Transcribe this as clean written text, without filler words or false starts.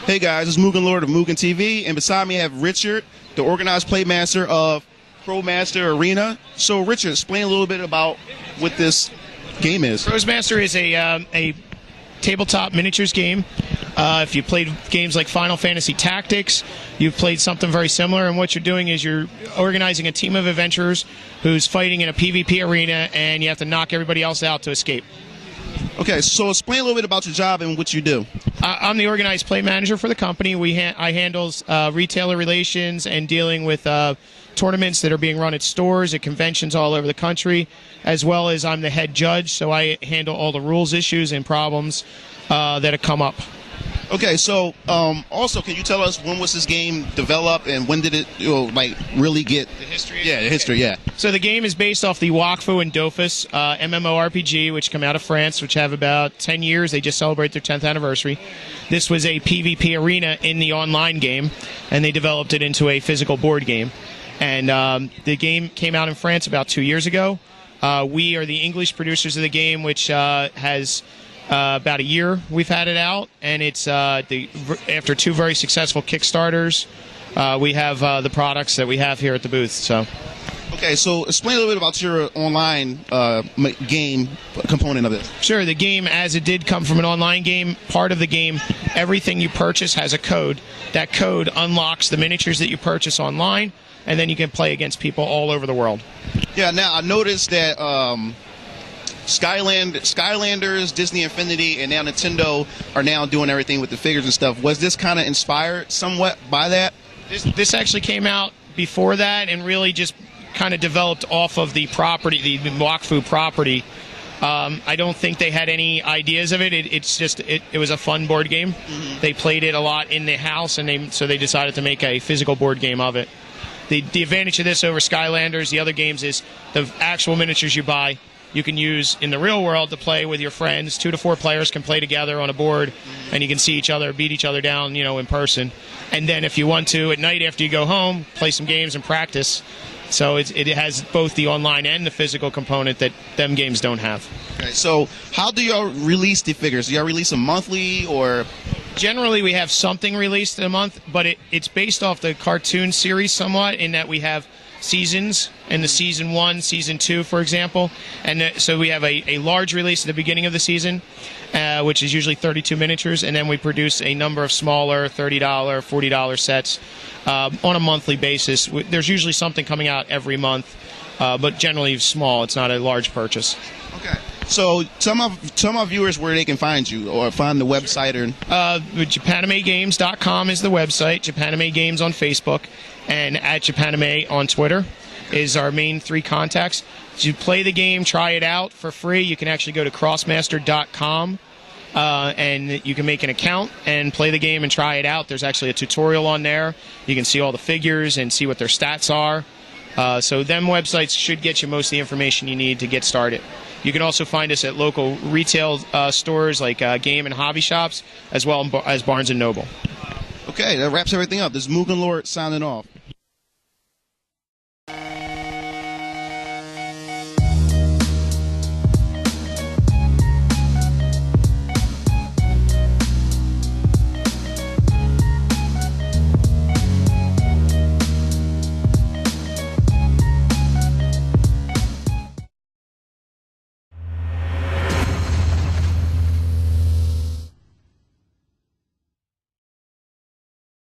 Hey guys, it's MugenLord of Mugen TV, and beside me I have Richard, the organized playmaster of Krosmaster Arena. So Richard, explain a little bit about what this game is. Krosmaster is a tabletop miniatures game. If you played games like Final Fantasy Tactics, you've played something very similar, and what you're doing is you're organizing a team of adventurers who's fighting in a PvP arena, and you have to knock everybody else out to escape. Okay, so explain a little bit about your job and what you do. I'm the organized play manager for the company. I handle retailer relations and dealing with tournaments that are being run at stores, at conventions all over the country, as well as I'm the head judge, so I handle all the rules issues and problems that have come up. Okay, so also, can you tell us when was this game developed and when did it really get the history? Yeah, the history. Yeah. So the game is based off the Wakfu and Dofus MMORPG, which come out of France, which have about 10 years. They just celebrate their 10th anniversary. This was a PvP arena in the online game, and they developed it into a physical board game. And the game came out in France about 2 years ago. We are the English producers of the game, which has about a year we've had it out, and it's after two very successful Kickstarters, we have the products that we have here at the booth. So, okay, so explain a little bit about your online game component of it. Sure, the game, as it did come from an online game, part of the game, everything you purchase has a code. That code unlocks the miniatures that you purchase online, and then you can play against people all over the world. Yeah, now I noticed that Skylanders, Disney Infinity, and now Nintendo are now doing everything with the figures and stuff. Was this kind of inspired somewhat by that? This actually came out before that and really just kind of developed off of the property, the Wakfu property. I don't think they had any ideas of it. It was a fun board game. Mm-hmm. They played it a lot in the house, and so they decided to make a physical board game of it. The advantage of this over Skylanders, the other games, is the actual miniatures you buy you can use in the real world to play with your friends. 2 to 4 players can play together on a board, and you can see each other, beat each other down, in person. And then if you want to, at night after you go home, play some games and practice. So it has both the online and the physical component that them games don't have. Okay, so how do y'all release the figures? Do y'all release them monthly or? Generally, we have something released in a month, but it's based off the cartoon series somewhat, in that we have seasons, and the season 1, season 2, for example, and so we have a large release at the beginning of the season, which is usually 32 miniatures, and then we produce a number of smaller $30, $40 sets on a monthly basis. There's usually something coming out every month, but generally small. It's not a large purchase. Okay. So tell my viewers where they can find you or find the website. JapanimeGames.com is the website. Japanime Games on Facebook, and at Japanime on Twitter is our main 3 contacts. To play the game, try it out for free, you can actually go to Krosmaster.com and you can make an account and play the game and try it out. There's actually a tutorial on there. You can see all the figures and see what their stats are. So them websites should get you most of the information you need to get started. You can also find us at local retail stores like game and hobby shops, as well as Barnes & Noble. Okay, that wraps everything up. This is MugenLord signing off.